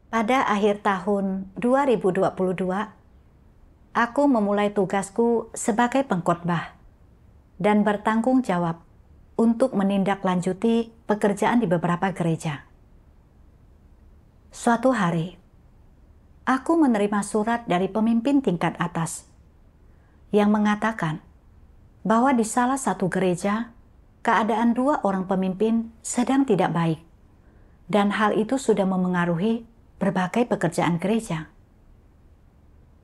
Pada akhir tahun 2022, aku memulai tugasku sebagai pengkhotbah dan bertanggung jawab untuk menindaklanjuti pekerjaan di beberapa gereja. Suatu hari, aku menerima surat dari pemimpin tingkat atas yang mengatakan bahwa di salah satu gereja, keadaan dua orang pemimpin sedang tidak baik, dan hal itu sudah memengaruhi berbagai pekerjaan gereja.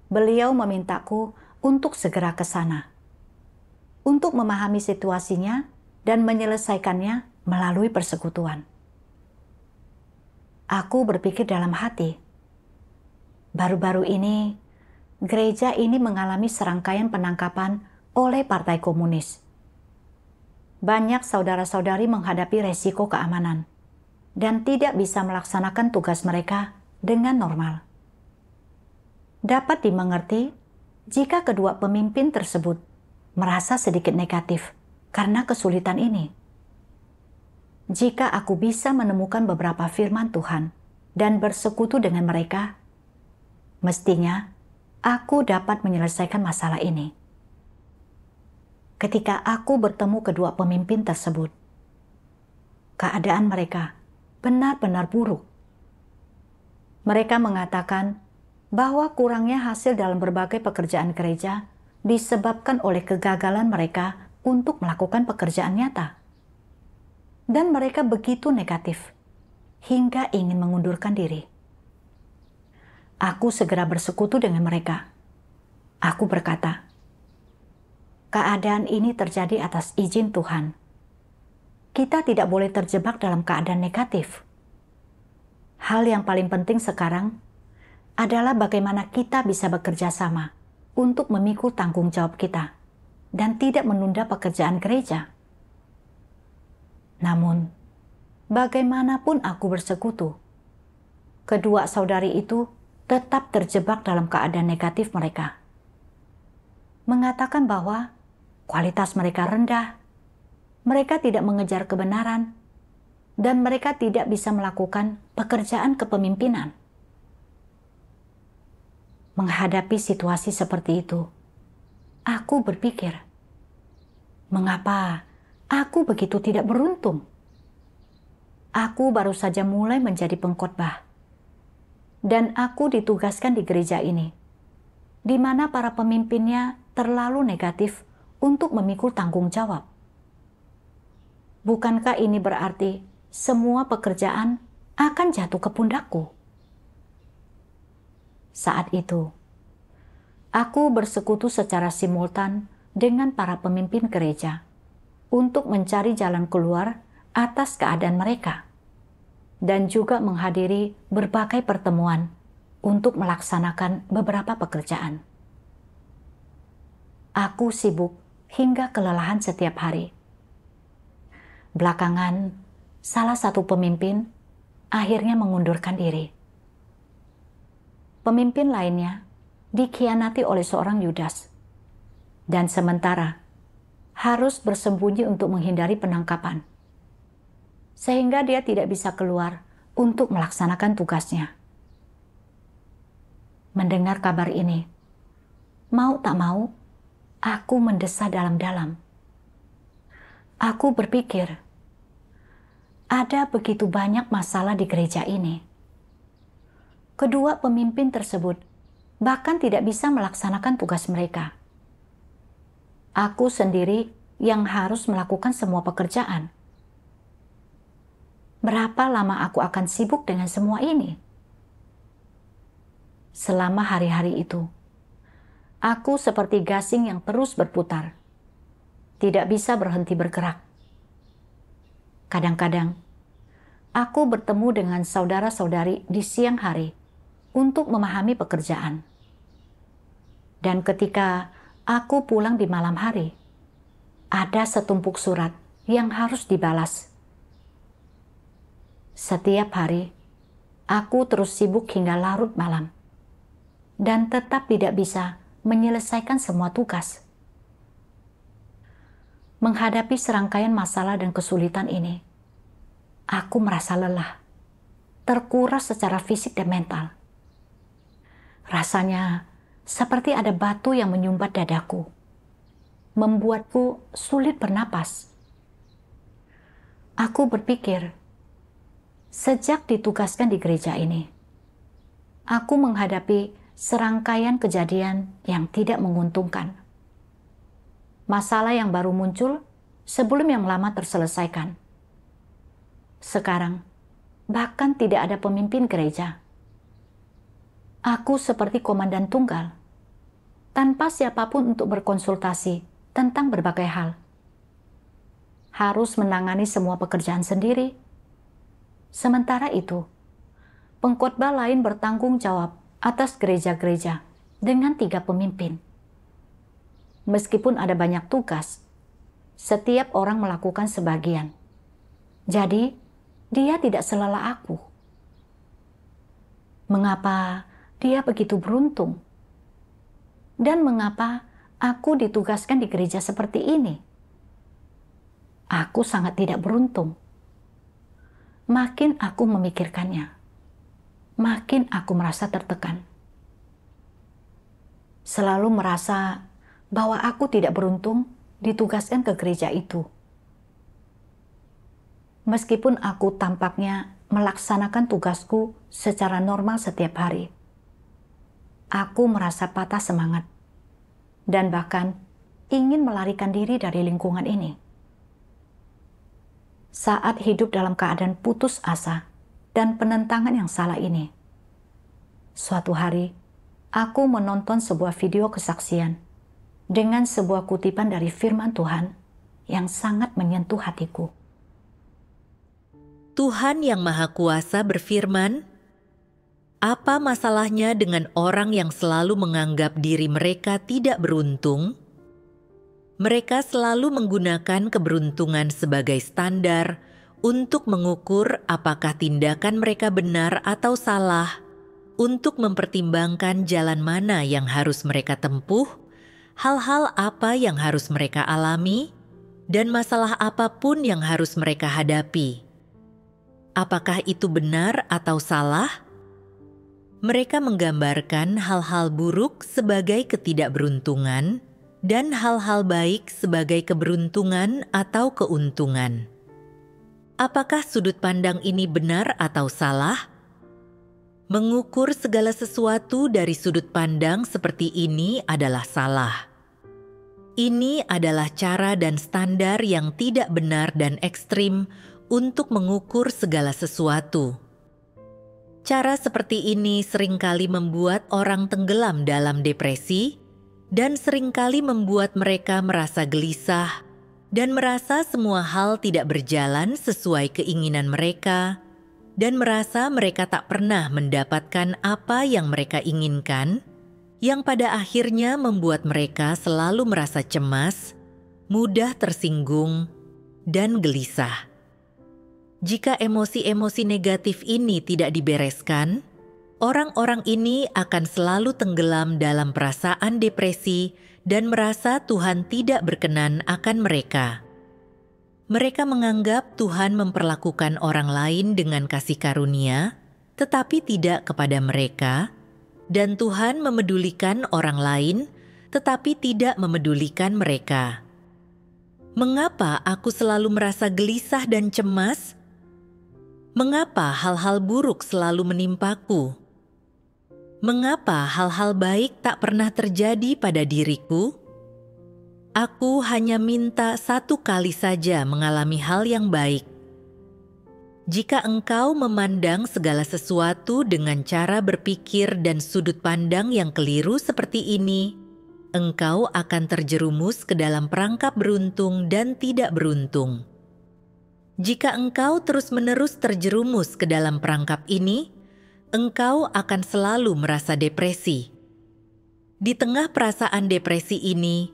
Beliau memintaku untuk segera ke sana, untuk memahami situasinya dan menyelesaikannya melalui persekutuan. Aku berpikir dalam hati, baru-baru ini, gereja ini mengalami serangkaian penangkapan oleh Partai Komunis. Banyak saudara-saudari menghadapi resiko keamanan dan tidak bisa melaksanakan tugas mereka dengan normal. Dapat dimengerti jika kedua pemimpin tersebut merasa sedikit negatif karena kesulitan ini. Jika aku bisa menemukan beberapa firman Tuhan dan bersekutu dengan mereka, mestinya aku dapat menyelesaikan masalah ini. Ketika aku bertemu kedua pemimpin tersebut, keadaan mereka benar-benar buruk. Mereka mengatakan bahwa kurangnya hasil dalam berbagai pekerjaan gereja disebabkan oleh kegagalan mereka untuk melakukan pekerjaan nyata. Dan mereka begitu negatif, hingga ingin mengundurkan diri. Aku segera bersekutu dengan mereka. Aku berkata, keadaan ini terjadi atas izin Tuhan. Kita tidak boleh terjebak dalam keadaan negatif. Hal yang paling penting sekarang adalah bagaimana kita bisa bekerja sama untuk memikul tanggung jawab kita dan tidak menunda pekerjaan gereja. Namun, bagaimanapun aku bersekutu, kedua saudari itu tetap terjebak dalam keadaan negatif mereka. Mengatakan bahwa kualitas mereka rendah, mereka tidak mengejar kebenaran, dan mereka tidak bisa melakukan pekerjaan kepemimpinan. Menghadapi situasi seperti itu, aku berpikir, mengapa aku begitu tidak beruntung? Aku baru saja mulai menjadi pengkhotbah, dan aku ditugaskan di gereja ini, di mana para pemimpinnya terlalu negatif untuk memikul tanggung jawab. Bukankah ini berarti semua pekerjaan akan jatuh ke pundakku? Saat itu, aku bersekutu secara simultan dengan para pemimpin gereja untuk mencari jalan keluar atas keadaan mereka dan juga menghadiri berbagai pertemuan untuk melaksanakan beberapa pekerjaan. Aku sibuk hingga kelelahan setiap hari. Belakangan, salah satu pemimpin akhirnya mengundurkan diri. Pemimpin lainnya dikhianati oleh seorang Yudas, dan sementara harus bersembunyi untuk menghindari penangkapan, sehingga dia tidak bisa keluar untuk melaksanakan tugasnya. Mendengar kabar ini, mau tak mau, aku mendesah dalam-dalam. Aku berpikir, ada begitu banyak masalah di gereja ini. Kedua pemimpin tersebut bahkan tidak bisa melaksanakan tugas mereka. Aku sendiri yang harus melakukan semua pekerjaan. Berapa lama aku akan sibuk dengan semua ini? Selama hari-hari itu, aku seperti gasing yang terus berputar, tidak bisa berhenti bergerak. Kadang-kadang, aku bertemu dengan saudara-saudari di siang hari untuk memahami pekerjaan. Dan ketika aku pulang di malam hari, ada setumpuk surat yang harus dibalas. Setiap hari, aku terus sibuk hingga larut malam, dan tetap tidak bisa menyelesaikan semua tugas. Menghadapi serangkaian masalah dan kesulitan ini, aku merasa lelah. terkuras secara fisik dan mental. Rasanya seperti ada batu yang menyumbat dadaku, membuatku sulit bernapas. Aku berpikir, sejak ditugaskan di gereja ini, aku menghadapi serangkaian kejadian yang tidak menguntungkan. Masalah yang baru muncul sebelum yang lama terselesaikan. Sekarang, bahkan tidak ada pemimpin gereja. Aku seperti komandan tunggal, tanpa siapapun untuk berkonsultasi tentang berbagai hal. Harus menangani semua pekerjaan sendiri. Sementara itu, pengkhotbah lain bertanggung jawab atas gereja-gereja dengan 3 pemimpin. Meskipun ada banyak tugas, setiap orang melakukan sebagian. Jadi, dia tidak selelah aku. Mengapa dia begitu beruntung? Dan mengapa aku ditugaskan di gereja seperti ini? Aku sangat tidak beruntung. Makin aku memikirkannya, makin aku merasa tertekan. Selalu merasa bahwa aku tidak beruntung ditugaskan ke gereja itu. Meskipun aku tampaknya melaksanakan tugasku secara normal setiap hari, aku merasa patah semangat dan bahkan ingin melarikan diri dari lingkungan ini. Saat hidup dalam keadaan putus asa dan penentangan yang salah ini, suatu hari aku menonton sebuah video kesaksian dengan sebuah kutipan dari firman Tuhan yang sangat menyentuh hatiku. Tuhan yang Maha Kuasa berfirman, "Apa masalahnya dengan orang yang selalu menganggap diri mereka tidak beruntung? Mereka selalu menggunakan keberuntungan sebagai standar untuk mengukur apakah tindakan mereka benar atau salah, untuk mempertimbangkan jalan mana yang harus mereka tempuh, hal-hal apa yang harus mereka alami, dan masalah apapun yang harus mereka hadapi. Apakah itu benar atau salah? Mereka menggambarkan hal-hal buruk sebagai ketidakberuntungan dan hal-hal baik sebagai keberuntungan atau keuntungan. Apakah sudut pandang ini benar atau salah? Mengukur segala sesuatu dari sudut pandang seperti ini adalah salah. Ini adalah cara dan standar yang tidak benar dan ekstrim untuk mengukur segala sesuatu. Cara seperti ini seringkali membuat orang tenggelam dalam depresi dan seringkali membuat mereka merasa gelisah dan merasa semua hal tidak berjalan sesuai keinginan mereka dan merasa mereka tak pernah mendapatkan apa yang mereka inginkan, yang pada akhirnya membuat mereka selalu merasa cemas, mudah tersinggung, dan gelisah. Jika emosi-emosi negatif ini tidak dibereskan, orang-orang ini akan selalu tenggelam dalam perasaan depresi dan merasa Tuhan tidak berkenan akan mereka. Mereka menganggap Tuhan memperlakukan orang lain dengan kasih karunia, tetapi tidak kepada mereka, dan Tuhan memedulikan orang lain, tetapi tidak memedulikan mereka. Mengapa aku selalu merasa gelisah dan cemas? Mengapa hal-hal buruk selalu menimpaku? Mengapa hal-hal baik tak pernah terjadi pada diriku? Aku hanya minta 1 kali saja mengalami hal yang baik. Jika engkau memandang segala sesuatu dengan cara berpikir dan sudut pandang yang keliru seperti ini, engkau akan terjerumus ke dalam perangkap beruntung dan tidak beruntung. Jika engkau terus-menerus terjerumus ke dalam perangkap ini, engkau akan selalu merasa depresi. Di tengah perasaan depresi ini,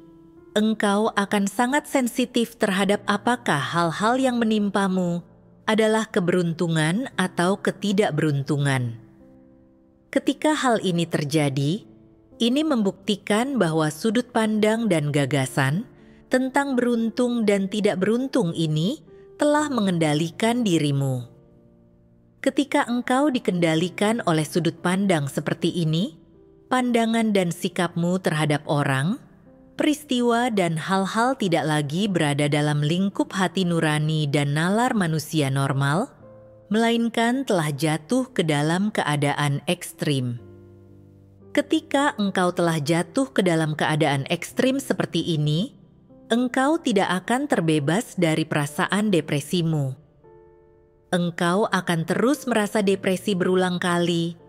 engkau akan sangat sensitif terhadap apakah hal-hal yang menimpamu adalah keberuntungan atau ketidakberuntungan. Ketika hal ini terjadi, ini membuktikan bahwa sudut pandang dan gagasan tentang beruntung dan tidak beruntung ini telah mengendalikan dirimu. Ketika engkau dikendalikan oleh sudut pandang seperti ini, pandangan dan sikapmu terhadap orang, peristiwa dan hal-hal tidak lagi berada dalam lingkup hati nurani dan nalar manusia normal, melainkan telah jatuh ke dalam keadaan ekstrim. Ketika engkau telah jatuh ke dalam keadaan ekstrim seperti ini, engkau tidak akan terbebas dari perasaan depresimu. Engkau akan terus merasa depresi berulang kali,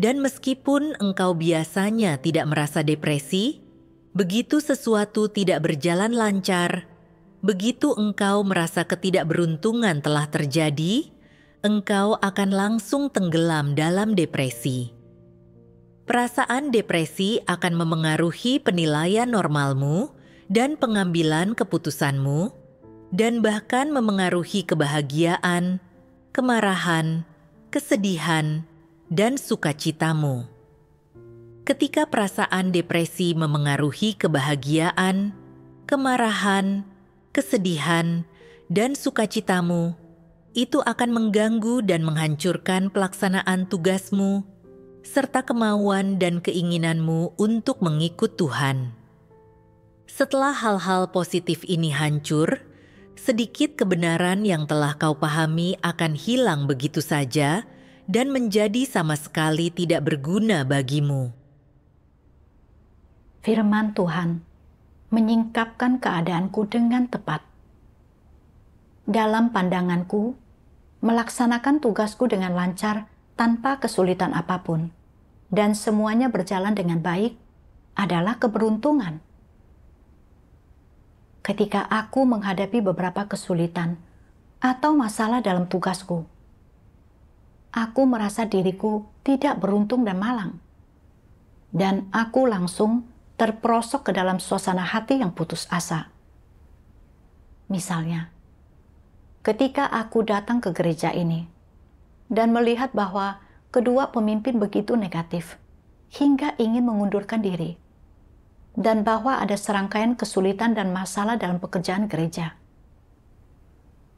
dan meskipun engkau biasanya tidak merasa depresi, begitu sesuatu tidak berjalan lancar, begitu engkau merasa ketidakberuntungan telah terjadi, engkau akan langsung tenggelam dalam depresi. Perasaan depresi akan memengaruhi penilaian normalmu dan pengambilan keputusanmu, dan bahkan memengaruhi kebahagiaan, kemarahan, kesedihan, dan sukacitamu. Ketika perasaan depresi memengaruhi kebahagiaan, kemarahan, kesedihan, dan sukacitamu, itu akan mengganggu dan menghancurkan pelaksanaan tugasmu, serta kemauan dan keinginanmu untuk mengikut Tuhan. Setelah hal-hal positif ini hancur, sedikit kebenaran yang telah kau pahami akan hilang begitu saja dan menjadi sama sekali tidak berguna bagimu. Firman Tuhan menyingkapkan keadaanku dengan tepat. Dalam pandanganku, melaksanakan tugasku dengan lancar tanpa kesulitan apapun, dan semuanya berjalan dengan baik adalah keberuntungan. Ketika aku menghadapi beberapa kesulitan atau masalah dalam tugasku, aku merasa diriku tidak beruntung dan malang. Dan aku langsung terperosok ke dalam suasana hati yang putus asa. Misalnya, ketika aku datang ke gereja ini dan melihat bahwa kedua pemimpin begitu negatif hingga ingin mengundurkan diri, dan bahwa ada serangkaian kesulitan dan masalah dalam pekerjaan gereja,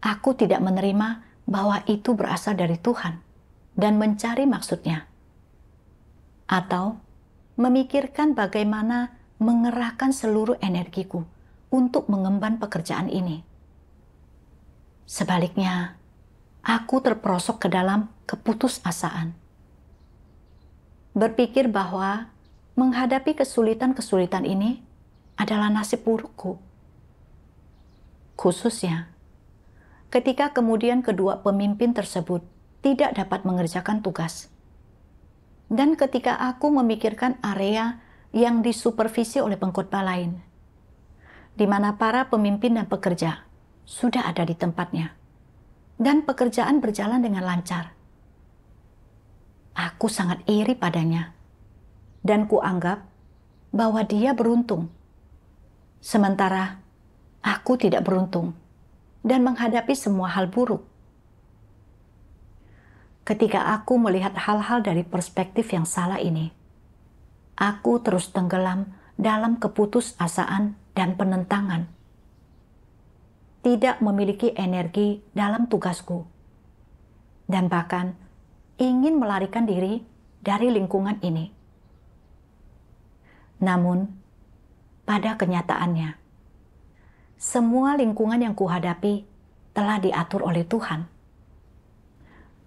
aku tidak menerima bahwa itu berasal dari Tuhan dan mencari maksudnya, atau memikirkan bagaimana mengerahkan seluruh energiku untuk mengemban pekerjaan ini. Sebaliknya, aku terperosok ke dalam keputusasaan, berpikir bahwa menghadapi kesulitan-kesulitan ini adalah nasib burukku. Khususnya, ketika kemudian kedua pemimpin tersebut tidak dapat mengerjakan tugas. Dan ketika aku memikirkan area yang disupervisi oleh pengkhotbah lain, di mana para pemimpin dan pekerja sudah ada di tempatnya, dan pekerjaan berjalan dengan lancar, aku sangat iri padanya. Dan kuanggap bahwa dia beruntung, sementara aku tidak beruntung dan menghadapi semua hal buruk. Ketika aku melihat hal-hal dari perspektif yang salah ini, aku terus tenggelam dalam keputusasaan dan penentangan, tidak memiliki energi dalam tugasku, dan bahkan ingin melarikan diri dari lingkungan ini. Namun, pada kenyataannya, semua lingkungan yang kuhadapi telah diatur oleh Tuhan.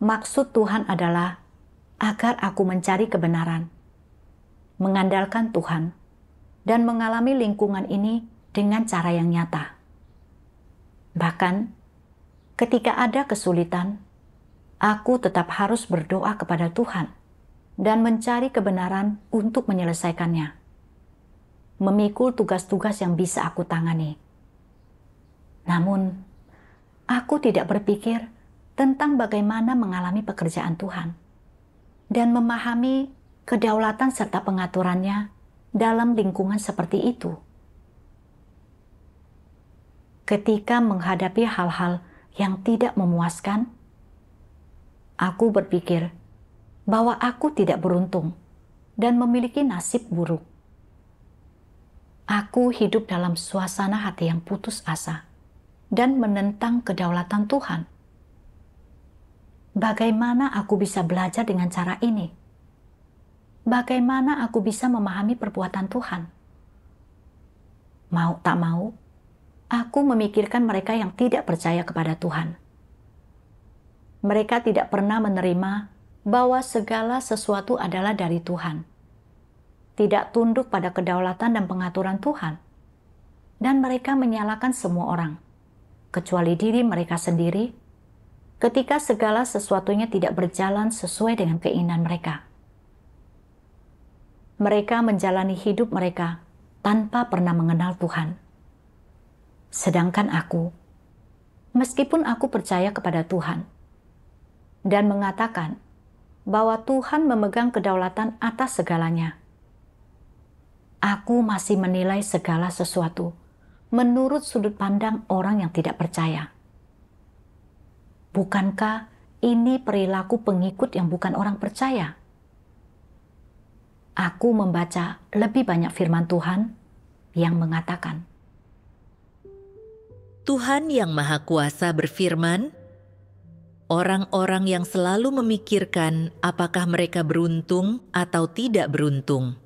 Maksud Tuhan adalah agar aku mencari kebenaran, mengandalkan Tuhan, dan mengalami lingkungan ini dengan cara yang nyata. Bahkan, ketika ada kesulitan, aku tetap harus berdoa kepada Tuhan dan mencari kebenaran untuk menyelesaikannya, memikul tugas-tugas yang bisa aku tangani. Namun, aku tidak berpikir tentang bagaimana mengalami pekerjaan Tuhan dan memahami kedaulatan serta pengaturannya dalam lingkungan seperti itu. Ketika menghadapi hal-hal yang tidak memuaskan, aku berpikir bahwa aku tidak beruntung dan memiliki nasib buruk. Aku hidup dalam suasana hati yang putus asa dan menentang kedaulatan Tuhan. Bagaimana aku bisa belajar dengan cara ini? Bagaimana aku bisa memahami perbuatan Tuhan? Mau tak mau, aku memikirkan mereka yang tidak percaya kepada Tuhan. Mereka tidak pernah menerima bahwa segala sesuatu adalah dari Tuhan. Tidak tunduk pada kedaulatan dan pengaturan Tuhan. Dan mereka menyalahkan semua orang, kecuali diri mereka sendiri, ketika segala sesuatunya tidak berjalan sesuai dengan keinginan mereka. Mereka menjalani hidup mereka tanpa pernah mengenal Tuhan. Sedangkan aku, meskipun aku percaya kepada Tuhan, dan mengatakan bahwa Tuhan memegang kedaulatan atas segalanya, aku masih menilai segala sesuatu menurut sudut pandang orang yang tidak percaya. Bukankah ini perilaku pengikut yang bukan orang percaya? Aku membaca lebih banyak firman Tuhan yang mengatakan, Tuhan yang Maha Kuasa berfirman, orang-orang yang selalu memikirkan apakah mereka beruntung atau tidak beruntung.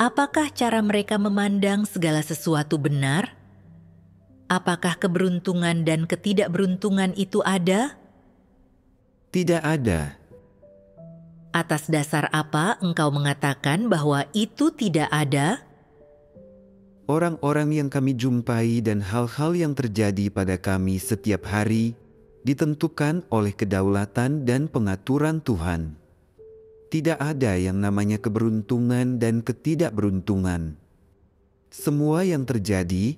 Apakah cara mereka memandang segala sesuatu benar? Apakah keberuntungan dan ketidakberuntungan itu ada? Tidak ada. Atas dasar apa engkau mengatakan bahwa itu tidak ada? Orang-orang yang kami jumpai dan hal-hal yang terjadi pada kami setiap hari ditentukan oleh kedaulatan dan pengaturan Tuhan. Tidak ada yang namanya keberuntungan dan ketidakberuntungan. Semua yang terjadi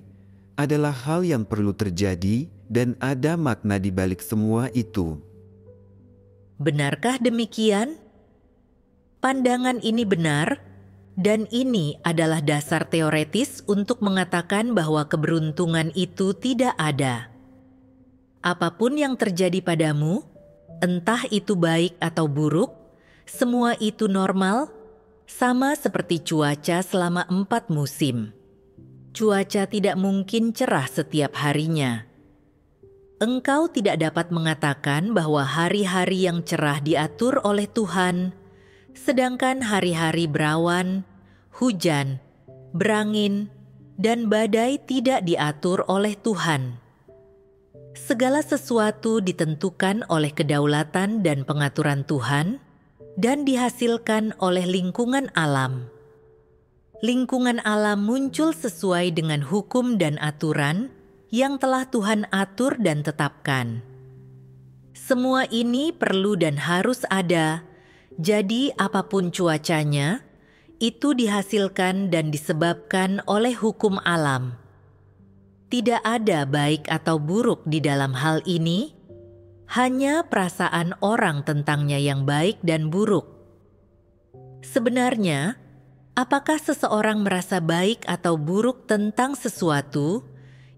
adalah hal yang perlu terjadi dan ada makna di balik semua itu. Benarkah demikian? Pandangan ini benar, dan ini adalah dasar teoretis untuk mengatakan bahwa keberuntungan itu tidak ada. Apapun yang terjadi padamu, entah itu baik atau buruk, semua itu normal, sama seperti cuaca selama 4 musim. Cuaca tidak mungkin cerah setiap harinya. Engkau tidak dapat mengatakan bahwa hari-hari yang cerah diatur oleh Tuhan, sedangkan hari-hari berawan, hujan, berangin, dan badai tidak diatur oleh Tuhan. Segala sesuatu ditentukan oleh kedaulatan dan pengaturan Tuhan dan dihasilkan oleh lingkungan alam. Lingkungan alam muncul sesuai dengan hukum dan aturan yang telah Tuhan atur dan tetapkan. Semua ini perlu dan harus ada, jadi apapun cuacanya, itu dihasilkan dan disebabkan oleh hukum alam. Tidak ada baik atau buruk di dalam hal ini, hanya perasaan orang tentangnya yang baik dan buruk. Sebenarnya, apakah seseorang merasa baik atau buruk tentang sesuatu,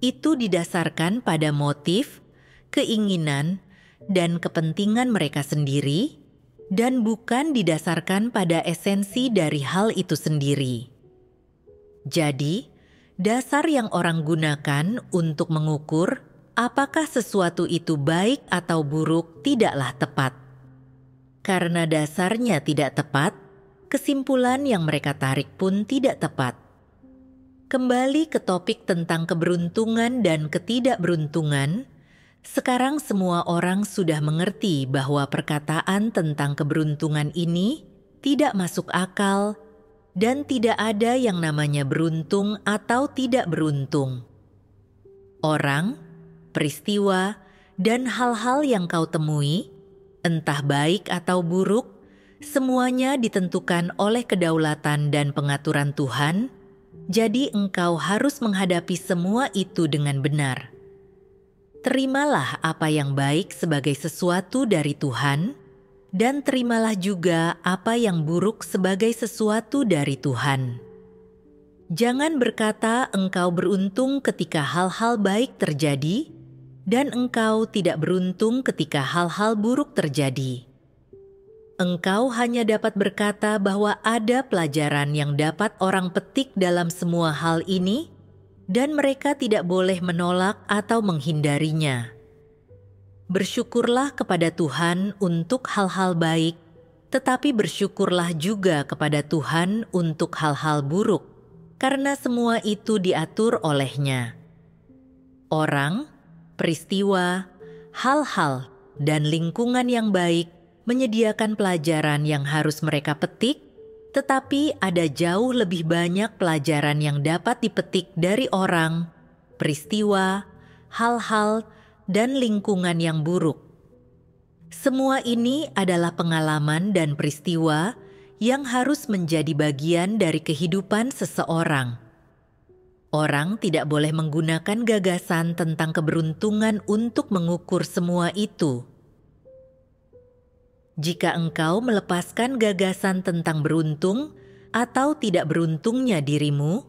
itu didasarkan pada motif, keinginan, dan kepentingan mereka sendiri, dan bukan didasarkan pada esensi dari hal itu sendiri. Jadi, dasar yang orang gunakan untuk mengukur apakah sesuatu itu baik atau buruk tidaklah tepat. Karena dasarnya tidak tepat, kesimpulan yang mereka tarik pun tidak tepat. Kembali ke topik tentang keberuntungan dan ketidakberuntungan, sekarang semua orang sudah mengerti bahwa perkataan tentang keberuntungan ini tidak masuk akal dan tidak ada yang namanya beruntung atau tidak beruntung. Orang, peristiwa, dan hal-hal yang kau temui, entah baik atau buruk, semuanya ditentukan oleh kedaulatan dan pengaturan Tuhan, jadi engkau harus menghadapi semua itu dengan benar. Terimalah apa yang baik sebagai sesuatu dari Tuhan, dan terimalah juga apa yang buruk sebagai sesuatu dari Tuhan. Jangan berkata engkau beruntung ketika hal-hal baik terjadi, dan engkau tidak beruntung ketika hal-hal buruk terjadi. Engkau hanya dapat berkata bahwa ada pelajaran yang dapat orang petik dalam semua hal ini, dan mereka tidak boleh menolak atau menghindarinya. Bersyukurlah kepada Tuhan untuk hal-hal baik, tetapi bersyukurlah juga kepada Tuhan untuk hal-hal buruk, karena semua itu diatur oleh-Nya. Orang, peristiwa, hal-hal, dan lingkungan yang baik menyediakan pelajaran yang harus mereka petik, tetapi ada jauh lebih banyak pelajaran yang dapat dipetik dari orang, peristiwa, hal-hal, dan lingkungan yang buruk. Semua ini adalah pengalaman dan peristiwa yang harus menjadi bagian dari kehidupan seseorang. Orang tidak boleh menggunakan gagasan tentang keberuntungan untuk mengukur semua itu. Jika engkau melepaskan gagasan tentang beruntung atau tidak beruntungnya dirimu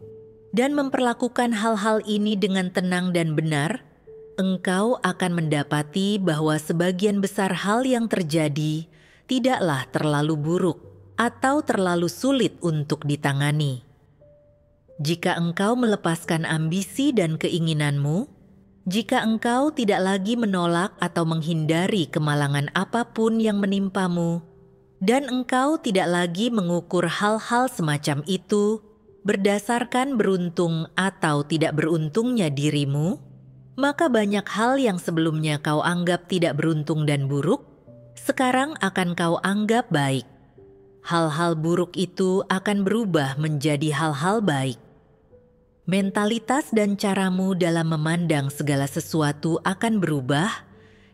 dan memperlakukan hal-hal ini dengan tenang dan benar, engkau akan mendapati bahwa sebagian besar hal yang terjadi tidaklah terlalu buruk atau terlalu sulit untuk ditangani. Jika engkau melepaskan ambisi dan keinginanmu, jika engkau tidak lagi menolak atau menghindari kemalangan apapun yang menimpamu, dan engkau tidak lagi mengukur hal-hal semacam itu berdasarkan beruntung atau tidak beruntungnya dirimu, maka banyak hal yang sebelumnya kau anggap tidak beruntung dan buruk, sekarang akan kau anggap baik. Hal-hal buruk itu akan berubah menjadi hal-hal baik. Mentalitas dan caramu dalam memandang segala sesuatu akan berubah,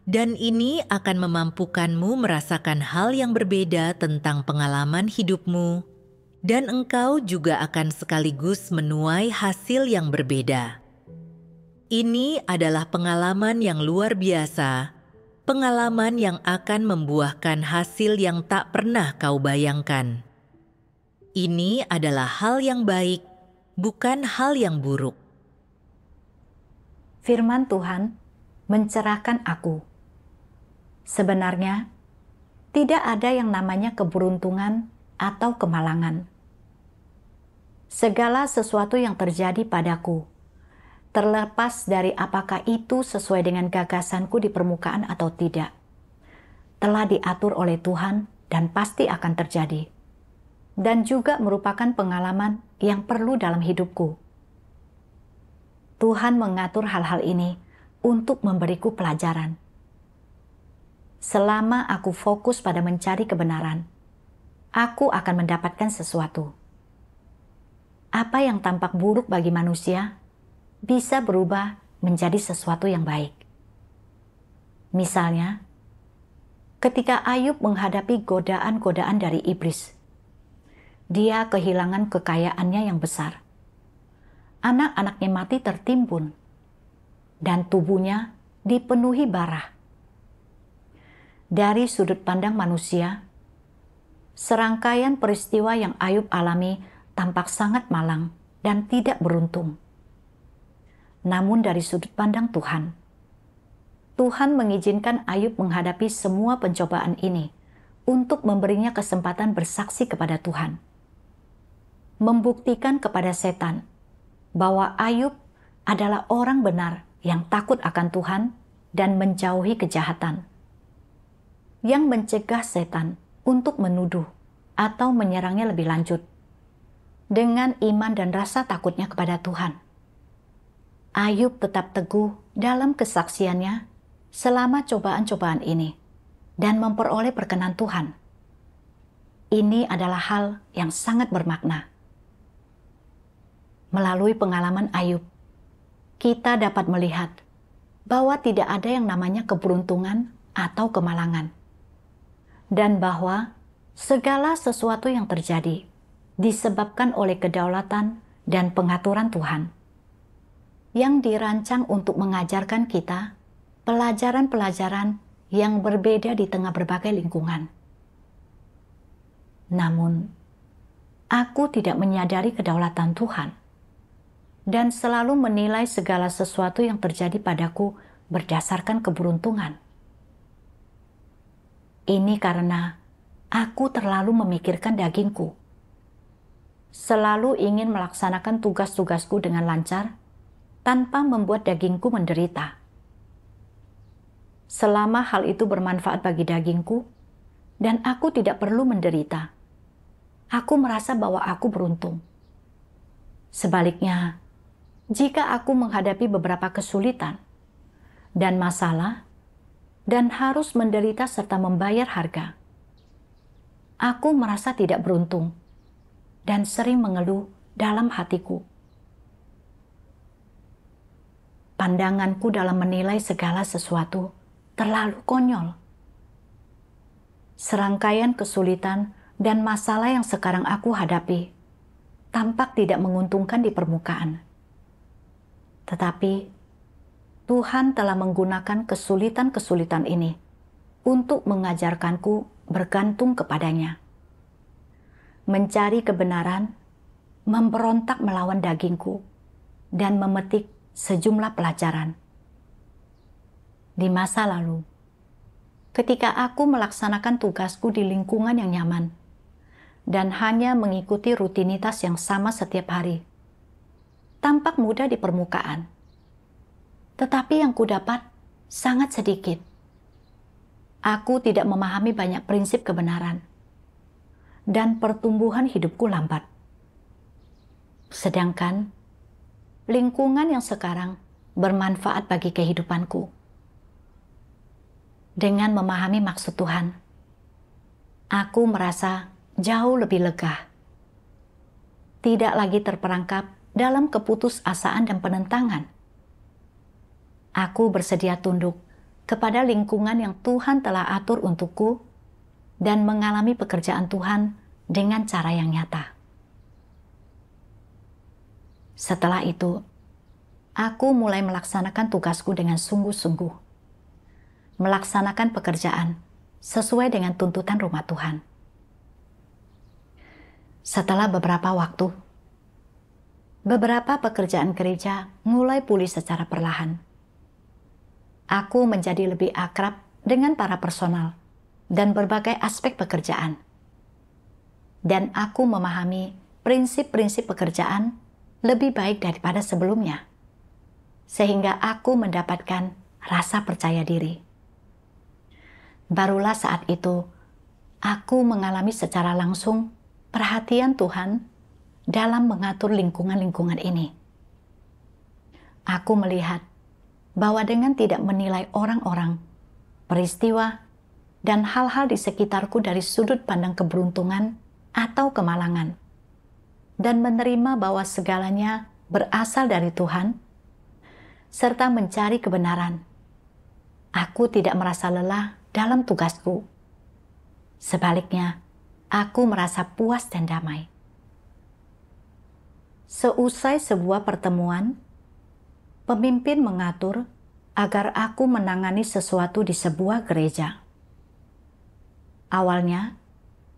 dan ini akan memampukanmu merasakan hal yang berbeda tentang pengalaman hidupmu, dan engkau juga akan sekaligus menuai hasil yang berbeda. Ini adalah pengalaman yang luar biasa, pengalaman yang akan membuahkan hasil yang tak pernah kau bayangkan. Ini adalah hal yang baik, bukan hal yang buruk. Firman Tuhan mencerahkan aku. Sebenarnya, tidak ada yang namanya keberuntungan atau kemalangan. Segala sesuatu yang terjadi padaku, terlepas dari apakah itu sesuai dengan gagasanku di permukaan atau tidak, telah diatur oleh Tuhan dan pasti akan terjadi, dan juga merupakan pengalaman yang perlu dalam hidupku. Tuhan mengatur hal-hal ini untuk memberiku pelajaran. Selama aku fokus pada mencari kebenaran, aku akan mendapatkan sesuatu. Apa yang tampak buruk bagi manusia bisa berubah menjadi sesuatu yang baik. Misalnya, ketika Ayub menghadapi godaan-godaan dari iblis, dia kehilangan kekayaannya yang besar. Anak-anaknya mati tertimbun, dan tubuhnya dipenuhi bara. Dari sudut pandang manusia, serangkaian peristiwa yang Ayub alami tampak sangat malang dan tidak beruntung. Namun dari sudut pandang Tuhan, Tuhan mengizinkan Ayub menghadapi semua pencobaan ini untuk memberinya kesempatan bersaksi kepada Tuhan, membuktikan kepada setan bahwa Ayub adalah orang benar yang takut akan Tuhan dan menjauhi kejahatan, yang mencegah setan untuk menuduh atau menyerangnya lebih lanjut dengan iman dan rasa takutnya kepada Tuhan. Ayub tetap teguh dalam kesaksiannya selama cobaan-cobaan ini dan memperoleh perkenan Tuhan. Ini adalah hal yang sangat bermakna. Melalui pengalaman Ayub, kita dapat melihat bahwa tidak ada yang namanya keberuntungan atau kemalangan, dan bahwa segala sesuatu yang terjadi disebabkan oleh kedaulatan dan pengaturan Tuhan, yang dirancang untuk mengajarkan kita pelajaran-pelajaran yang berbeda di tengah berbagai lingkungan. Namun, aku tidak menyadari kedaulatan Tuhan dan selalu menilai segala sesuatu yang terjadi padaku berdasarkan keberuntungan. Ini karena aku terlalu memikirkan dagingku, selalu ingin melaksanakan tugas-tugasku dengan lancar tanpa membuat dagingku menderita. selama hal itu bermanfaat bagi dagingku dan aku tidak perlu menderita. Aku merasa bahwa aku beruntung. Sebaliknya, jika aku menghadapi beberapa kesulitan dan masalah dan harus menderita serta membayar harga, aku merasa tidak beruntung dan sering mengeluh dalam hatiku. Pandanganku dalam menilai segala sesuatu terlalu konyol. Serangkaian kesulitan dan masalah yang sekarang aku hadapi tampak tidak menguntungkan di permukaan. Tetapi Tuhan telah menggunakan kesulitan-kesulitan ini untuk mengajarkanku bergantung kepadanya, mencari kebenaran, memberontak melawan dagingku, dan memetik sejumlah pelajaran. Di masa lalu, ketika aku melaksanakan tugasku di lingkungan yang nyaman dan hanya mengikuti rutinitas yang sama setiap hari, tampak mudah di permukaan. Tetapi yang kudapat sangat sedikit. Aku tidak memahami banyak prinsip kebenaran, dan pertumbuhan hidupku lambat. Sedangkan lingkungan yang sekarang bermanfaat bagi kehidupanku. Dengan memahami maksud Tuhan, aku merasa jauh lebih lega. Tidak lagi terperangkap dalam keputusasaan dan penentangan. Aku bersedia tunduk kepada lingkungan yang Tuhan telah atur untukku dan mengalami pekerjaan Tuhan dengan cara yang nyata. Setelah itu, aku mulai melaksanakan tugasku dengan sungguh-sungguh. Melaksanakan pekerjaan sesuai dengan tuntutan rumah Tuhan. Setelah beberapa waktu, beberapa pekerjaan gereja mulai pulih secara perlahan. Aku menjadi lebih akrab dengan para personal dan berbagai aspek pekerjaan. Dan aku memahami prinsip-prinsip pekerjaan lebih baik daripada sebelumnya, sehingga aku mendapatkan rasa percaya diri. Barulah saat itu, aku mengalami secara langsung perhatian Tuhan dalam mengatur lingkungan-lingkungan ini. Aku melihat bahwa dengan tidak menilai orang-orang, peristiwa, dan hal-hal di sekitarku dari sudut pandang keberuntungan atau kemalangan, dan menerima bahwa segalanya berasal dari Tuhan, serta mencari kebenaran, aku tidak merasa lelah dalam tugasku. Sebaliknya, aku merasa puas dan damai. Seusai sebuah pertemuan, pemimpin mengatur agar aku menangani sesuatu di sebuah gereja. Awalnya,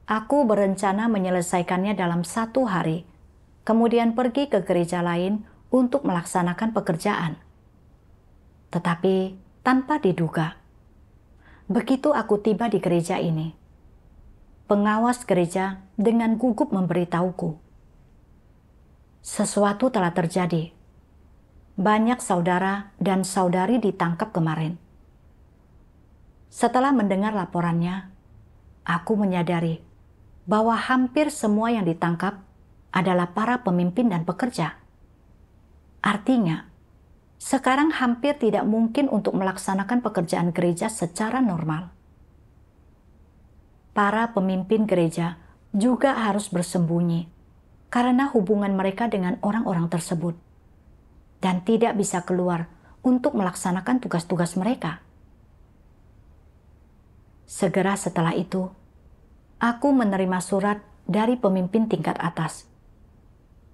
aku berencana menyelesaikannya dalam 1 hari, kemudian pergi ke gereja lain untuk melaksanakan pekerjaan. Tetapi tanpa diduga, begitu aku tiba di gereja ini, pengawas gereja dengan gugup memberitahuku, sesuatu telah terjadi. Banyak saudara dan saudari ditangkap kemarin. Setelah mendengar laporannya, aku menyadari bahwa hampir semua yang ditangkap adalah para pemimpin dan pekerja. Artinya, sekarang hampir tidak mungkin untuk melaksanakan pekerjaan gereja secara normal. Para pemimpin gereja juga harus bersembunyi karena hubungan mereka dengan orang-orang tersebut, dan tidak bisa keluar untuk melaksanakan tugas-tugas mereka. Segera setelah itu, aku menerima surat dari pemimpin tingkat atas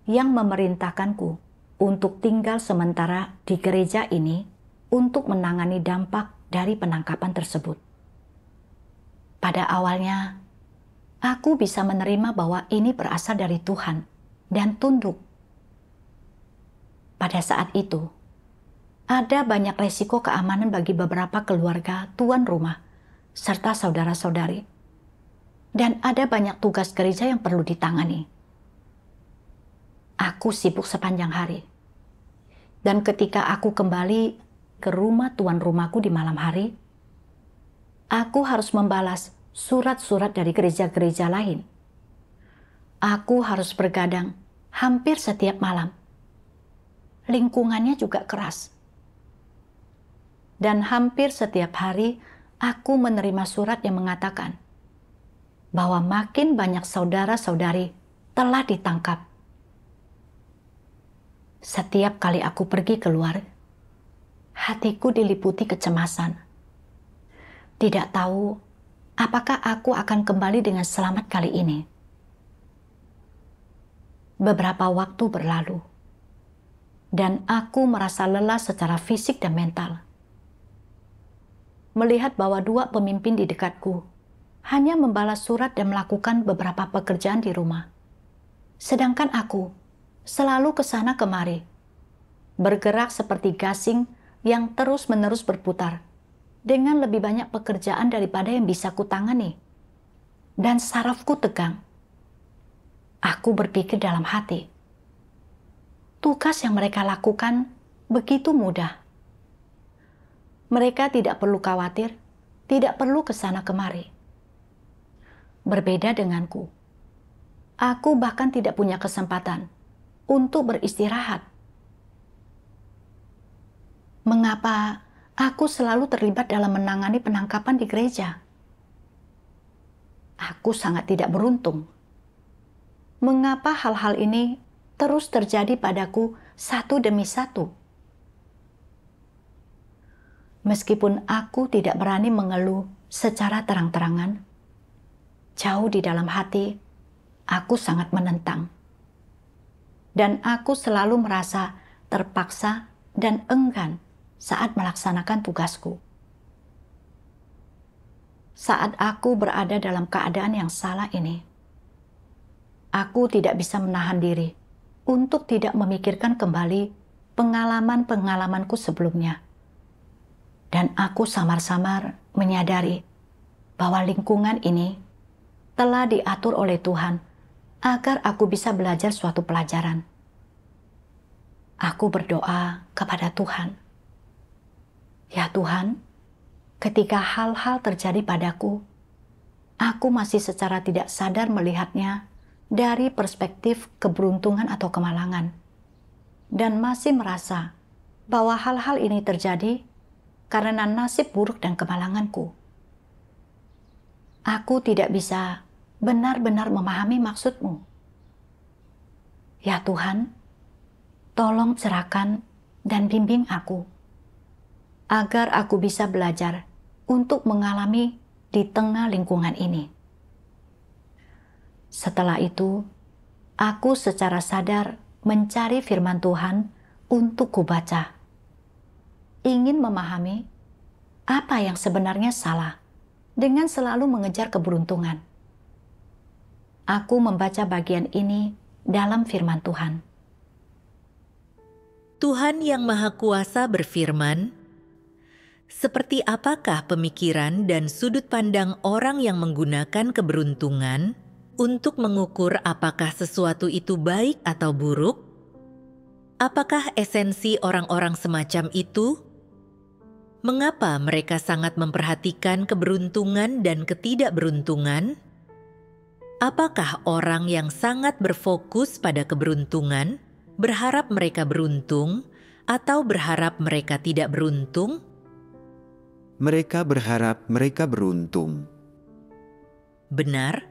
yang memerintahkanku untuk tinggal sementara di gereja ini untuk menangani dampak dari penangkapan tersebut. Pada awalnya, aku bisa menerima bahwa ini berasal dari Tuhan dan tunduk. Pada saat itu, ada banyak resiko keamanan bagi beberapa keluarga tuan rumah serta saudara-saudari, dan ada banyak tugas gereja yang perlu ditangani. Aku sibuk sepanjang hari, dan ketika aku kembali ke rumah tuan rumahku di malam hari, aku harus membalas surat-surat dari gereja-gereja lain. Aku harus bergadang hampir setiap malam. Lingkungannya juga keras. Dan hampir setiap hari aku menerima surat yang mengatakan bahwa makin banyak saudara-saudari telah ditangkap. Setiap kali aku pergi keluar, hatiku diliputi kecemasan. Tidak tahu apakah aku akan kembali dengan selamat kali ini. Beberapa waktu berlalu, dan aku merasa lelah secara fisik dan mental. Melihat bahwa dua pemimpin di dekatku hanya membalas surat dan melakukan beberapa pekerjaan di rumah. Sedangkan aku selalu ke sana kemari, bergerak seperti gasing yang terus-menerus berputar, dengan lebih banyak pekerjaan daripada yang bisa kutangani. Dan sarafku tegang. Aku berpikir dalam hati, tugas yang mereka lakukan begitu mudah. Mereka tidak perlu khawatir, tidak perlu kesana kemari. Berbeda denganku, aku bahkan tidak punya kesempatan untuk beristirahat. Mengapa aku selalu terlibat dalam menangani penangkapan di gereja? Aku sangat tidak beruntung. Mengapa hal-hal ini terus terjadi padaku satu demi satu? Meskipun aku tidak berani mengeluh secara terang-terangan, jauh di dalam hati, aku sangat menentang. Dan aku selalu merasa terpaksa dan enggan saat melaksanakan tugasku. Saat aku berada dalam keadaan yang salah ini, aku tidak bisa menahan diri untuk tidak memikirkan kembali pengalaman-pengalamanku sebelumnya. Dan aku samar-samar menyadari bahwa lingkungan ini telah diatur oleh Tuhan agar aku bisa belajar suatu pelajaran. Aku berdoa kepada Tuhan. Ya Tuhan, ketika hal-hal terjadi padaku, aku masih secara tidak sadar melihatnya dari perspektif keberuntungan atau kemalangan, dan masih merasa bahwa hal-hal ini terjadi karena nasib buruk dan kemalanganku. Aku tidak bisa benar-benar memahami maksud-Mu. Ya Tuhan, tolong cerahkan dan bimbing aku, agar aku bisa belajar untuk mengalami di tengah lingkungan ini. Setelah itu, aku secara sadar mencari firman Tuhan untuk kubaca. Ingin memahami apa yang sebenarnya salah dengan selalu mengejar keberuntungan. Aku membaca bagian ini dalam firman Tuhan. Tuhan Yang Maha Kuasa berfirman, "Seperti apakah pemikiran dan sudut pandang orang yang menggunakan keberuntungan untuk mengukur apakah sesuatu itu baik atau buruk? Apakah esensi orang-orang semacam itu? Mengapa mereka sangat memperhatikan keberuntungan dan ketidakberuntungan? Apakah orang yang sangat berfokus pada keberuntungan berharap mereka beruntung atau berharap mereka tidak beruntung?" Mereka berharap mereka beruntung. Benar.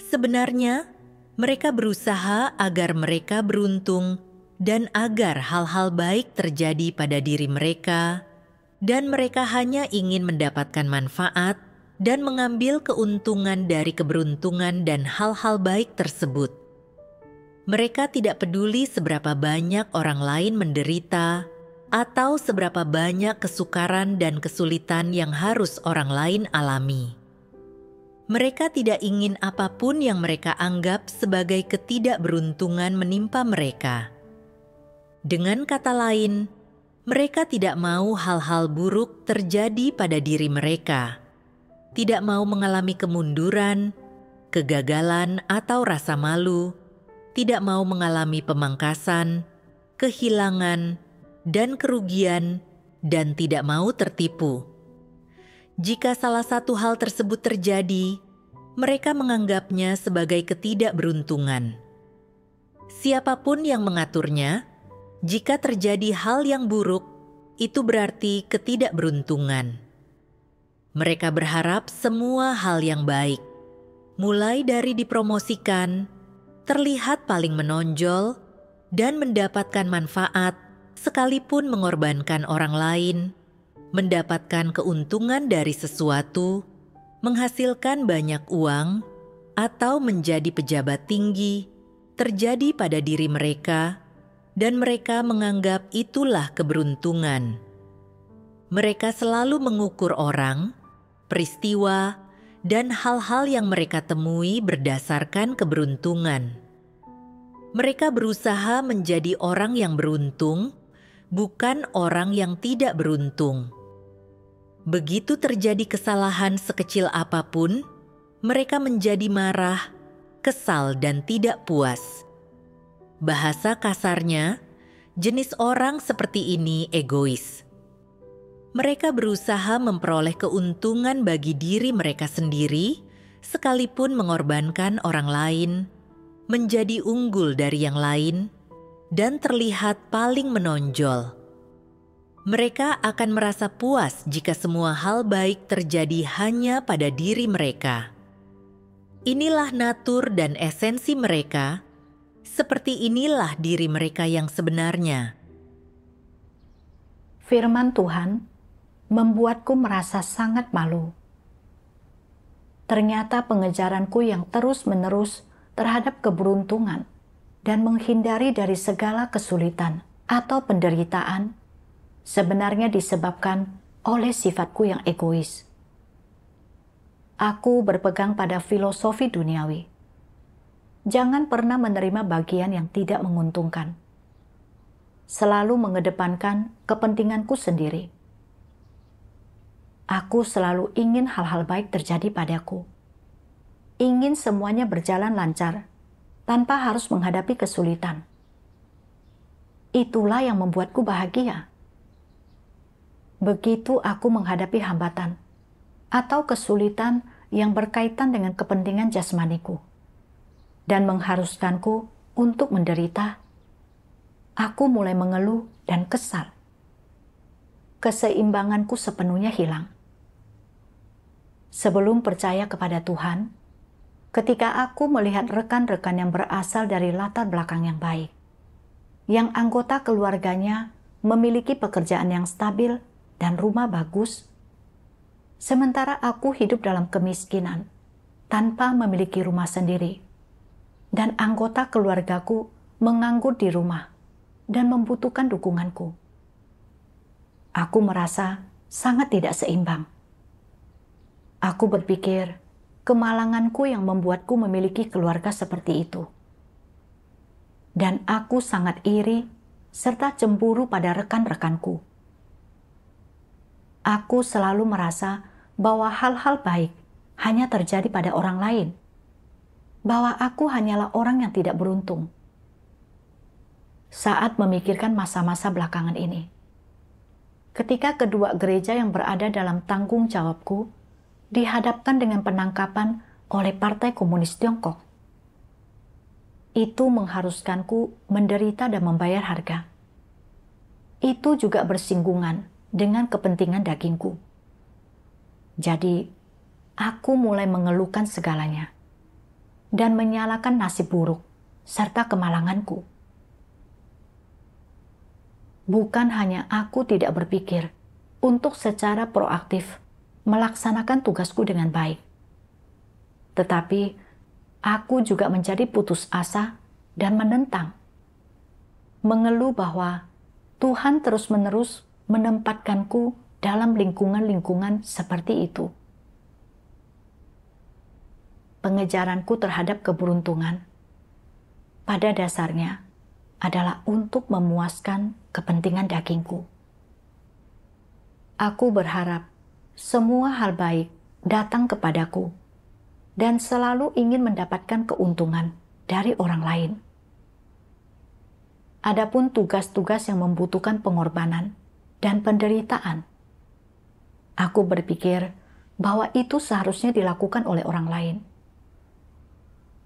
Sebenarnya, mereka berusaha agar mereka beruntung dan agar hal-hal baik terjadi pada diri mereka, dan mereka hanya ingin mendapatkan manfaat dan mengambil keuntungan dari keberuntungan dan hal-hal baik tersebut. Mereka tidak peduli seberapa banyak orang lain menderita atau seberapa banyak kesukaran dan kesulitan yang harus orang lain alami. Mereka tidak ingin apapun yang mereka anggap sebagai ketidakberuntungan menimpa mereka. Dengan kata lain, mereka tidak mau hal-hal buruk terjadi pada diri mereka, tidak mau mengalami kemunduran, kegagalan atau rasa malu, tidak mau mengalami pemangkasan, kehilangan, dan kerugian, dan tidak mau tertipu. Jika salah satu hal tersebut terjadi, mereka menganggapnya sebagai ketidakberuntungan. Siapapun yang mengaturnya, jika terjadi hal yang buruk, itu berarti ketidakberuntungan. Mereka berharap semua hal yang baik, mulai dari dipromosikan, terlihat paling menonjol, dan mendapatkan manfaat, sekalipun mengorbankan orang lain, mendapatkan keuntungan dari sesuatu, menghasilkan banyak uang, atau menjadi pejabat tinggi, terjadi pada diri mereka, dan mereka menganggap itulah keberuntungan. Mereka selalu mengukur orang, peristiwa, dan hal-hal yang mereka temui berdasarkan keberuntungan. Mereka berusaha menjadi orang yang beruntung, bukan orang yang tidak beruntung. Begitu terjadi kesalahan sekecil apapun, mereka menjadi marah, kesal, dan tidak puas. Bahasa kasarnya, jenis orang seperti ini egois. Mereka berusaha memperoleh keuntungan bagi diri mereka sendiri, sekalipun mengorbankan orang lain, menjadi unggul dari yang lain, dan terlihat paling menonjol. Mereka akan merasa puas jika semua hal baik terjadi hanya pada diri mereka. Inilah natur dan esensi mereka, seperti inilah diri mereka yang sebenarnya. Firman Tuhan membuatku merasa sangat malu. Ternyata pengejaranku yang terus-menerus terhadap keberuntungan dan menghindari dari segala kesulitan atau penderitaan sebenarnya disebabkan oleh sifatku yang egois. Aku berpegang pada filosofi duniawi. Jangan pernah menerima bagian yang tidak menguntungkan. Selalu mengedepankan kepentinganku sendiri. Aku selalu ingin hal-hal baik terjadi padaku. Ingin semuanya berjalan lancar, tanpa harus menghadapi kesulitan. Itulah yang membuatku bahagia. Begitu aku menghadapi hambatan atau kesulitan yang berkaitan dengan kepentingan jasmaniku dan mengharuskanku untuk menderita, aku mulai mengeluh dan kesal. Keseimbanganku sepenuhnya hilang. Sebelum percaya kepada Tuhan, ketika aku melihat rekan-rekan yang berasal dari latar belakang yang baik, yang anggota keluarganya memiliki pekerjaan yang stabil dan rumah bagus, sementara aku hidup dalam kemiskinan tanpa memiliki rumah sendiri, dan anggota keluargaku menganggur di rumah dan membutuhkan dukunganku. Aku merasa sangat tidak seimbang. Aku berpikir, kemalanganku yang membuatku memiliki keluarga seperti itu. Dan aku sangat iri serta cemburu pada rekan-rekanku. Aku selalu merasa bahwa hal-hal baik hanya terjadi pada orang lain. Bahwa aku hanyalah orang yang tidak beruntung. Saat memikirkan masa-masa belakangan ini, ketika kedua gereja yang berada dalam tanggung jawabku dihadapkan dengan penangkapan oleh Partai Komunis Tiongkok, itu mengharuskanku menderita dan membayar harga. Itu juga bersinggungan dengan kepentingan dagingku. Jadi, aku mulai mengeluhkan segalanya dan menyalahkan nasib buruk serta kemalanganku. Bukan hanya aku tidak berpikir untuk secara proaktif melaksanakan tugasku dengan baik, tetapi aku juga menjadi putus asa dan menentang, mengeluh bahwa Tuhan terus-menerus menempatkanku dalam lingkungan-lingkungan seperti itu. Pengejaranku terhadap keberuntungan pada dasarnya adalah untuk memuaskan kepentingan dagingku. Aku berharap semua hal baik datang kepadaku dan selalu ingin mendapatkan keuntungan dari orang lain. Adapun tugas-tugas yang membutuhkan pengorbanan dan penderitaan, aku berpikir bahwa itu seharusnya dilakukan oleh orang lain.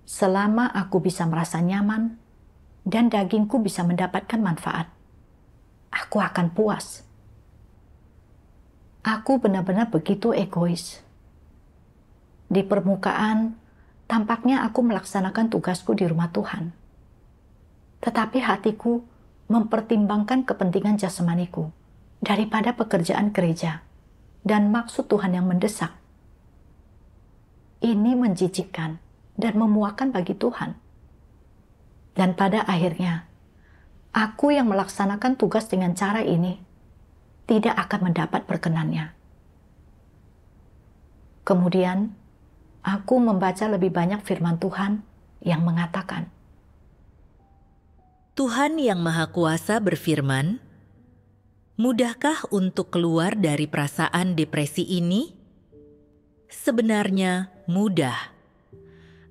Selama aku bisa merasa nyaman dan dagingku bisa mendapatkan manfaat, aku akan puas. Aku benar-benar begitu egois. Di permukaan, tampaknya aku melaksanakan tugasku di rumah Tuhan. Tetapi hatiku mempertimbangkan kepentingan jasmaniku daripada pekerjaan gereja dan maksud Tuhan yang mendesak. Ini menjijikkan dan memuakkan bagi Tuhan. Dan pada akhirnya, aku yang melaksanakan tugas dengan cara ini tidak akan mendapat perkenannya. Kemudian, aku membaca lebih banyak firman Tuhan yang mengatakan, Tuhan Yang Maha Kuasa berfirman, "Mudahkah untuk keluar dari perasaan depresi ini? Sebenarnya mudah.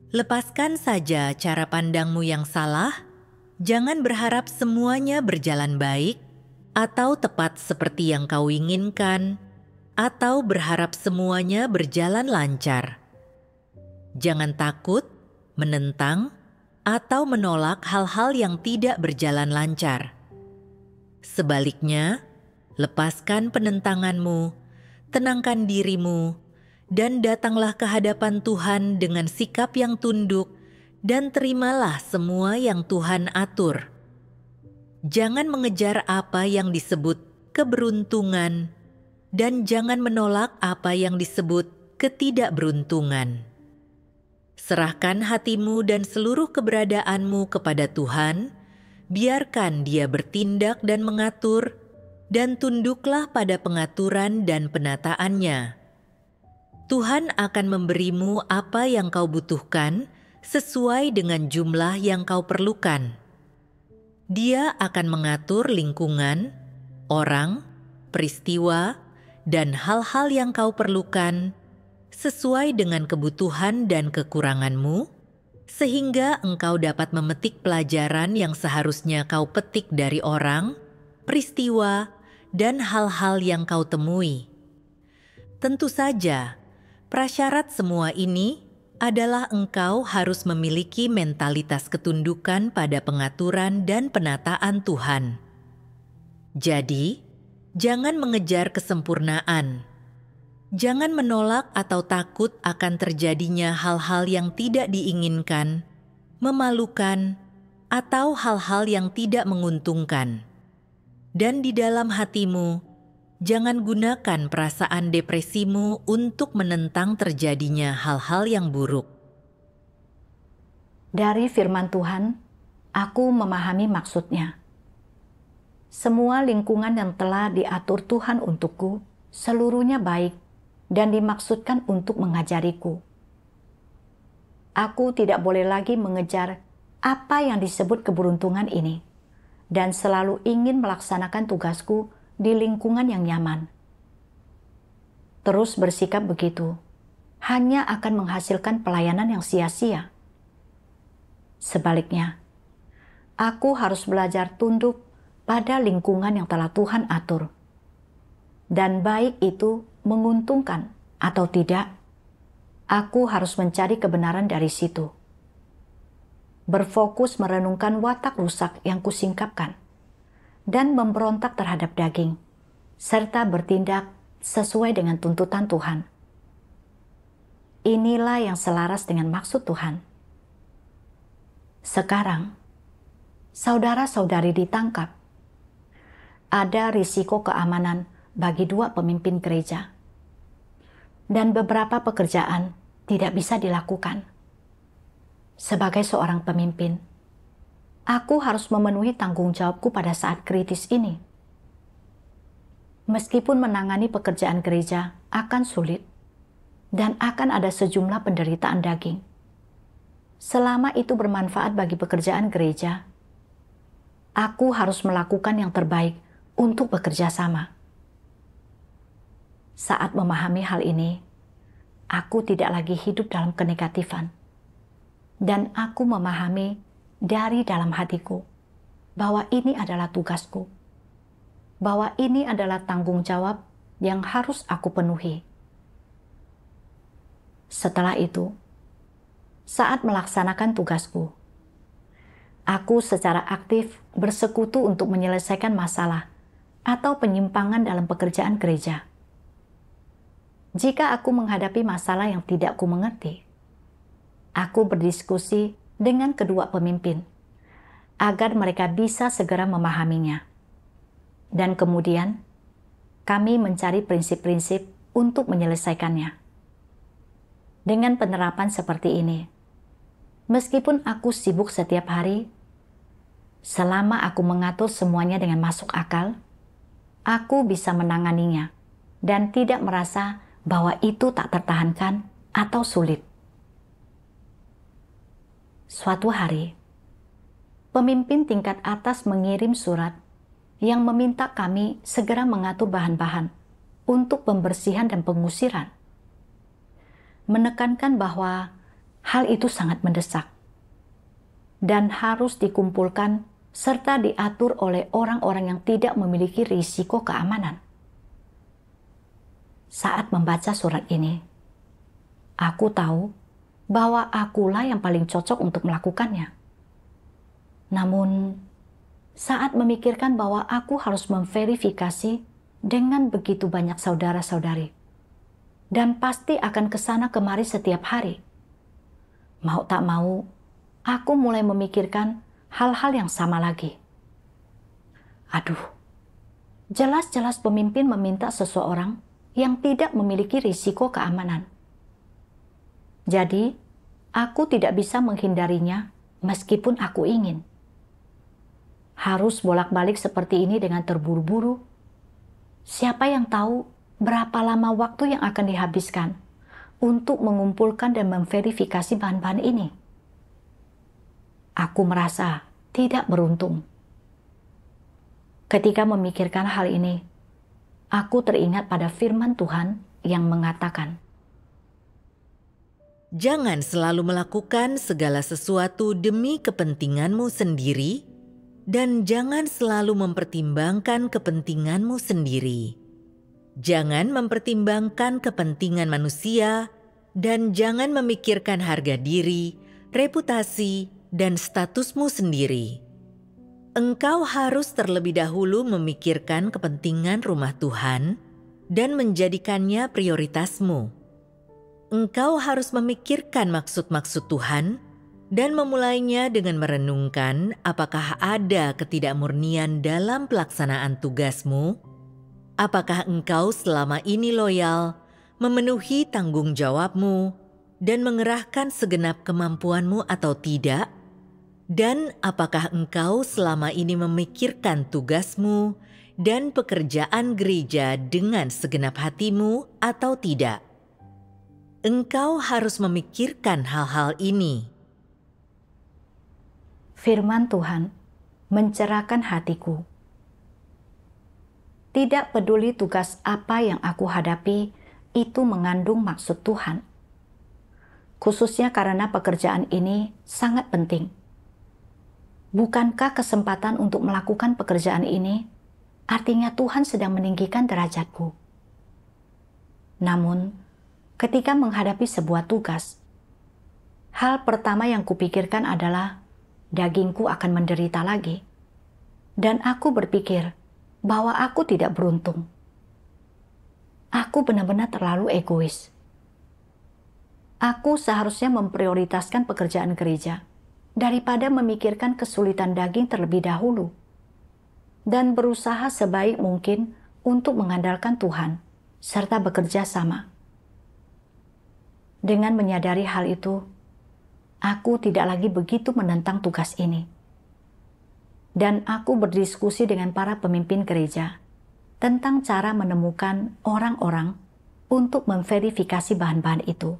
Lepaskan saja cara pandangmu yang salah, jangan berharap semuanya berjalan baik, atau tepat seperti yang kau inginkan, atau berharap semuanya berjalan lancar. Jangan takut, menentang, atau menolak hal-hal yang tidak berjalan lancar. Sebaliknya, lepaskan penentanganmu, tenangkan dirimu, dan datanglah ke hadapan Tuhan dengan sikap yang tunduk dan terimalah semua yang Tuhan atur. Jangan mengejar apa yang disebut keberuntungan dan jangan menolak apa yang disebut ketidakberuntungan. Serahkan hatimu dan seluruh keberadaanmu kepada Tuhan, biarkan Dia bertindak dan mengatur, dan tunduklah pada pengaturan dan penataannya. Tuhan akan memberimu apa yang kau butuhkan sesuai dengan jumlah yang kau perlukan. Dia akan mengatur lingkungan, orang, peristiwa, dan hal-hal yang kau perlukan sesuai dengan kebutuhan dan kekuranganmu, sehingga engkau dapat memetik pelajaran yang seharusnya kau petik dari orang, peristiwa, dan hal-hal yang kau temui. Tentu saja, prasyarat semua ini adalah engkau harus memiliki mentalitas ketundukan pada pengaturan dan penataan Tuhan. Jadi, jangan mengejar kesempurnaan. Jangan menolak atau takut akan terjadinya hal-hal yang tidak diinginkan, memalukan, atau hal-hal yang tidak menguntungkan. Dan di dalam hatimu, jangan gunakan perasaan depresimu untuk menentang terjadinya hal-hal yang buruk. Dari firman Tuhan, aku memahami maksudnya. Semua lingkungan yang telah diatur Tuhan untukku, seluruhnya baik dan dimaksudkan untuk mengajariku. Aku tidak boleh lagi mengejar apa yang disebut keberuntungan ini, dan selalu ingin melaksanakan tugasku di lingkungan yang nyaman. Terus bersikap begitu hanya akan menghasilkan pelayanan yang sia-sia. Sebaliknya, aku harus belajar tunduk pada lingkungan yang telah Tuhan atur. Dan baik itu menguntungkan atau tidak, aku harus mencari kebenaran dari situ. Berfokus merenungkan watak rusak yang kusingkapkan dan memberontak terhadap daging, serta bertindak sesuai dengan tuntutan Tuhan. Inilah yang selaras dengan maksud Tuhan. Sekarang, saudara-saudari ditangkap. Ada risiko keamanan bagi dua pemimpin gereja. Dan beberapa pekerjaan tidak bisa dilakukan. Sebagai seorang pemimpin, aku harus memenuhi tanggung jawabku pada saat kritis ini. Meskipun menangani pekerjaan gereja akan sulit dan akan ada sejumlah penderitaan daging, selama itu bermanfaat bagi pekerjaan gereja, aku harus melakukan yang terbaik untuk bekerja sama. Saat memahami hal ini, aku tidak lagi hidup dalam kenegatifan. Dan aku memahami dari dalam hatiku bahwa ini adalah tugasku, bahwa ini adalah tanggung jawab yang harus aku penuhi. Setelah itu, saat melaksanakan tugasku, aku secara aktif bersekutu untuk menyelesaikan masalah atau penyimpangan dalam pekerjaan gereja. Jika aku menghadapi masalah yang tidak kumengerti, aku berdiskusi dengan kedua pemimpin agar mereka bisa segera memahaminya. Dan kemudian, kami mencari prinsip-prinsip untuk menyelesaikannya. Dengan penerapan seperti ini, meskipun aku sibuk setiap hari, selama aku mengatur semuanya dengan masuk akal, aku bisa menanganinya dan tidak merasa bahwa itu tak tertahankan atau sulit. Suatu hari, pemimpin tingkat atas mengirim surat yang meminta kami segera mengatur bahan-bahan untuk pembersihan dan pengusiran, menekankan bahwa hal itu sangat mendesak dan harus dikumpulkan serta diatur oleh orang-orang yang tidak memiliki risiko keamanan. Saat membaca surat ini, aku tahu bahwa akulah yang paling cocok untuk melakukannya. Namun, saat memikirkan bahwa aku harus memverifikasi dengan begitu banyak saudara-saudari, dan pasti akan kesana kemari setiap hari, mau tak mau, aku mulai memikirkan hal-hal yang sama lagi. Aduh, jelas-jelas pemimpin meminta seseorang yang tidak memiliki risiko keamanan. Jadi, aku tidak bisa menghindarinya meskipun aku ingin. Harus bolak-balik seperti ini dengan terburu-buru. Siapa yang tahu berapa lama waktu yang akan dihabiskan untuk mengumpulkan dan memverifikasi bahan-bahan ini? Aku merasa tidak beruntung. Ketika memikirkan hal ini, aku teringat pada firman Tuhan yang mengatakan, "Jangan selalu melakukan segala sesuatu demi kepentinganmu sendiri, dan jangan selalu mempertimbangkan kepentinganmu sendiri. Jangan mempertimbangkan kepentingan manusia, dan jangan memikirkan harga diri, reputasi, dan statusmu sendiri. Engkau harus terlebih dahulu memikirkan kepentingan rumah Tuhan dan menjadikannya prioritasmu. Engkau harus memikirkan maksud-maksud Tuhan dan memulainya dengan merenungkan apakah ada ketidakmurnian dalam pelaksanaan tugasmu, apakah engkau selama ini loyal, memenuhi tanggung jawabmu, dan mengerahkan segenap kemampuanmu atau tidak, dan apakah engkau selama ini memikirkan tugasmu dan pekerjaan gereja dengan segenap hatimu atau tidak. Engkau harus memikirkan hal-hal ini." firman Tuhan mencerahkan hatiku. Tidak peduli tugas apa yang aku hadapi, itu mengandung maksud Tuhan. Khususnya karena pekerjaan ini sangat penting. Bukankah kesempatan untuk melakukan pekerjaan ini artinya Tuhan sedang meninggikan derajatku? Namun, ketika menghadapi sebuah tugas, hal pertama yang kupikirkan adalah dagingku akan menderita lagi. Dan aku berpikir bahwa aku tidak beruntung. Aku benar-benar terlalu egois. Aku seharusnya memprioritaskan pekerjaan gereja daripada memikirkan kesulitan daging terlebih dahulu dan berusaha sebaik mungkin untuk mengandalkan Tuhan serta bekerja sama. Dengan menyadari hal itu, aku tidak lagi begitu menentang tugas ini. Dan aku berdiskusi dengan para pemimpin gereja tentang cara menemukan orang-orang untuk memverifikasi bahan-bahan itu.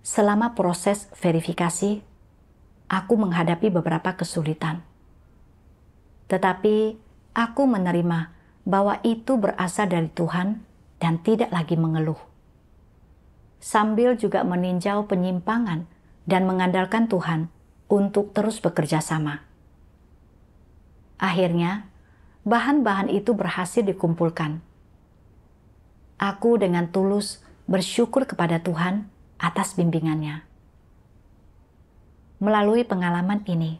Selama proses verifikasi, aku menghadapi beberapa kesulitan. Tetapi aku menerima bahwa itu berasal dari Tuhan dan tidak lagi mengeluh. Sambil juga meninjau penyimpangan dan mengandalkan Tuhan untuk terus bekerja sama. Akhirnya, bahan-bahan itu berhasil dikumpulkan. Aku dengan tulus bersyukur kepada Tuhan atas bimbingannya. Melalui pengalaman ini,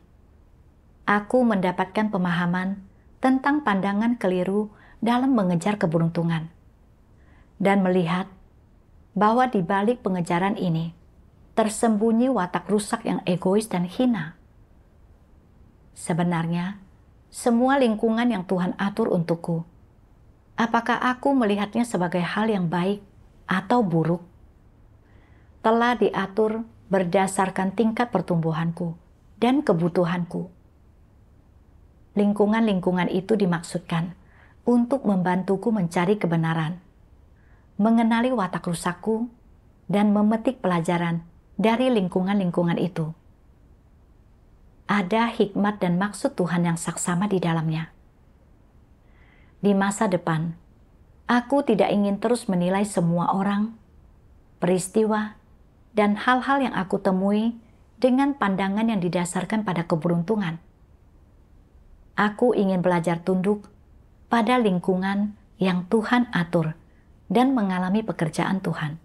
aku mendapatkan pemahaman tentang pandangan keliru dalam mengejar keberuntungan, dan melihat bahwa di balik pengejaran ini tersembunyi watak rusak yang egois dan hina. Sebenarnya, semua lingkungan yang Tuhan atur untukku, apakah aku melihatnya sebagai hal yang baik atau buruk, telah diatur berdasarkan tingkat pertumbuhanku dan kebutuhanku. Lingkungan-lingkungan itu dimaksudkan untuk membantuku mencari kebenaran, mengenali watak rusakku, dan memetik pelajaran dari lingkungan-lingkungan itu. Ada hikmat dan maksud Tuhan yang saksama di dalamnya. Di masa depan, aku tidak ingin terus menilai semua orang, peristiwa, dan hal-hal yang aku temui dengan pandangan yang didasarkan pada keberuntungan. Aku ingin belajar tunduk pada lingkungan yang Tuhan atur dan mengalami pekerjaan Tuhan.